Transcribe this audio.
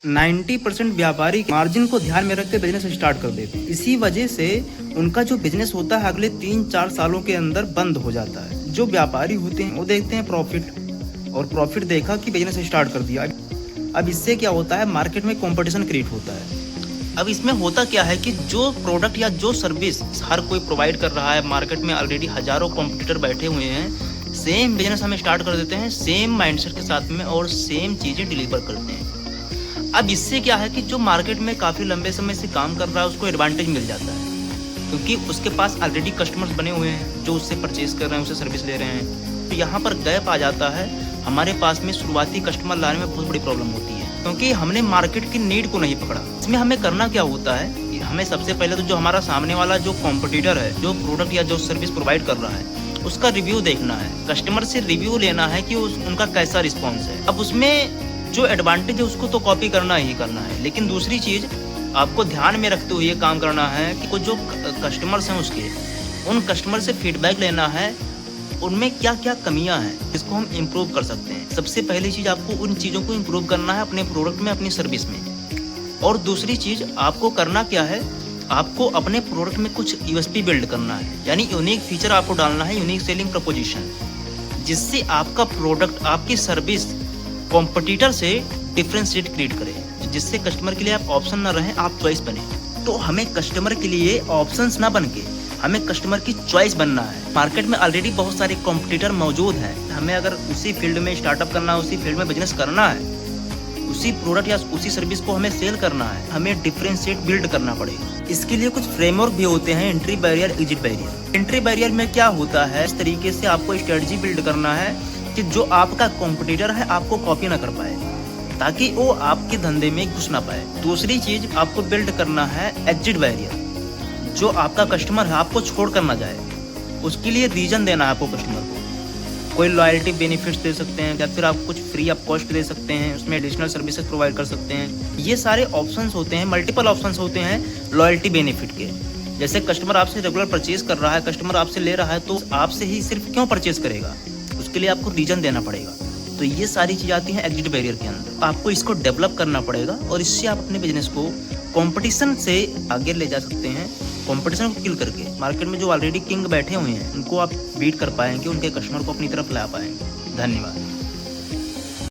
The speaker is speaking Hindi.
90% व्यापारी मार्जिन को ध्यान में रख के बिजनेस स्टार्ट कर देते हैं। इसी वजह से उनका जो बिजनेस होता है अगले 3-4 सालों के अंदर बंद हो जाता है। जो व्यापारी होते हैं वो देखते हैं प्रॉफिट, और प्रॉफिट देखा कि बिजनेस स्टार्ट कर दिया। अब इससे क्या होता है, मार्केट में कंपटीशन क्रिएट होता है। अब इसमें होता क्या है कि जो प्रोडक्ट या जो सर्विस हर कोई प्रोवाइड कर रहा है, मार्केट में ऑलरेडी हजारों कॉम्पिटिटर बैठे हुए हैं, सेम बिजनेस हम स्टार्ट कर देते हैं सेम माइंडसेट के साथ में और सेम चीज़ें डिलीवर करते हैं। अब इससे क्या है कि जो मार्केट में काफ़ी लंबे समय से काम कर रहा है उसको एडवांटेज मिल जाता है, क्योंकि उसके पास ऑलरेडी कस्टमर्स बने हुए हैं जो उससे परचेज कर रहे हैं, उससे सर्विस ले रहे हैं। तो यहाँ पर गैप आ जाता है। हमारे पास में शुरुआती कस्टमर लाने में बहुत बड़ी प्रॉब्लम होती है, क्योंकि हमने मार्केट की नीड को नहीं पकड़ा। इसमें हमें करना क्या होता है, हमें सबसे पहले तो जो हमारा सामने वाला जो कॉम्पिटिटर है, जो प्रोडक्ट या जो सर्विस प्रोवाइड कर रहा है, उसका रिव्यू देखना है, कस्टमर से रिव्यू लेना है कि उनका कैसा रिस्पॉन्स है। अब उसमें जो एडवांटेज है उसको तो कॉपी करना ही करना है, लेकिन दूसरी चीज़ आपको ध्यान में रखते हुए काम करना है कि जो कस्टमर्स हैं उसके, उन कस्टमर से फीडबैक लेना है, उनमें क्या क्या कमियां हैं जिसको हम इम्प्रूव कर सकते हैं। सबसे पहली चीज़ आपको उन चीज़ों को इम्प्रूव करना है अपने प्रोडक्ट में, अपनी सर्विस में। और दूसरी चीज़ आपको करना क्या है, आपको अपने प्रोडक्ट में कुछ यूएसपी बिल्ड करना है, यानी यूनिक फीचर आपको डालना है, यूनिक सेलिंग प्रपोजिशन, जिससे आपका प्रोडक्ट, आपकी सर्विस कॉम्पिटिटर से डिफरेंशिएट क्रिएट करे, जिससे कस्टमर के लिए आप ऑप्शन ना रहें, आप चॉइस बने। तो हमें कस्टमर के लिए ऑप्शंस ना बन के हमें कस्टमर की चॉइस बनना है। मार्केट में ऑलरेडी बहुत सारे कॉम्पिटिटर मौजूद हैं, हमें अगर उसी फील्ड में स्टार्टअप करना है, उसी फील्ड में बिजनेस करना है, उसी प्रोडक्ट या उसी सर्विस को हमें सेल करना है, हमें डिफरेंशिएट बिल्ड करना पड़ेगा। इसके लिए कुछ फ्रेमवर्क भी होते हैं, entry barrier, exit barrier. Entry barrier में क्या होता है, इस तरीके से आपको स्ट्रेटजी बिल्ड करना है कि जो आपका कॉम्पिटिटर है आपको कॉपी ना कर पाए, ताकि वो आपके धंधे में घुस ना पाए। दूसरी चीज आपको बिल्ड करना है एग्जिट बैरियर, जो आपका कस्टमर है आपको छोड़ कर ना जाए, उसके लिए रीजन देना है आपको कस्टमर को। कोई लॉयल्टी बेनिफिट्स दे सकते हैं, या फिर आप कुछ फ्री ऑफ कॉस्ट दे सकते हैं, उसमें एडिशनल सर्विसेज प्रोवाइड कर सकते हैं। ये सारे ऑप्शंस होते हैं, मल्टीपल ऑप्शंस होते हैं लॉयल्टी बेनिफिट के। जैसे कस्टमर आपसे रेगुलर परचेज कर रहा है, कस्टमर आपसे ले रहा है, तो आपसे ही सिर्फ क्यों परचेज करेगा, उसके लिए आपको रीजन देना पड़ेगा। तो ये सारी चीज़ आती हैं एग्जिट बैरियर के अंदर। आपको इसको डेवलप करना पड़ेगा और इससे आप अपने बिजनेस को कंपटीशन से आगे ले जा सकते हैं। कंपटीशन को किल करके मार्केट में जो ऑलरेडी किंग बैठे हुए हैं उनको आप बीट कर पाएंगे, उनके कस्टमर को अपनी तरफ ला पाएंगे। धन्यवाद।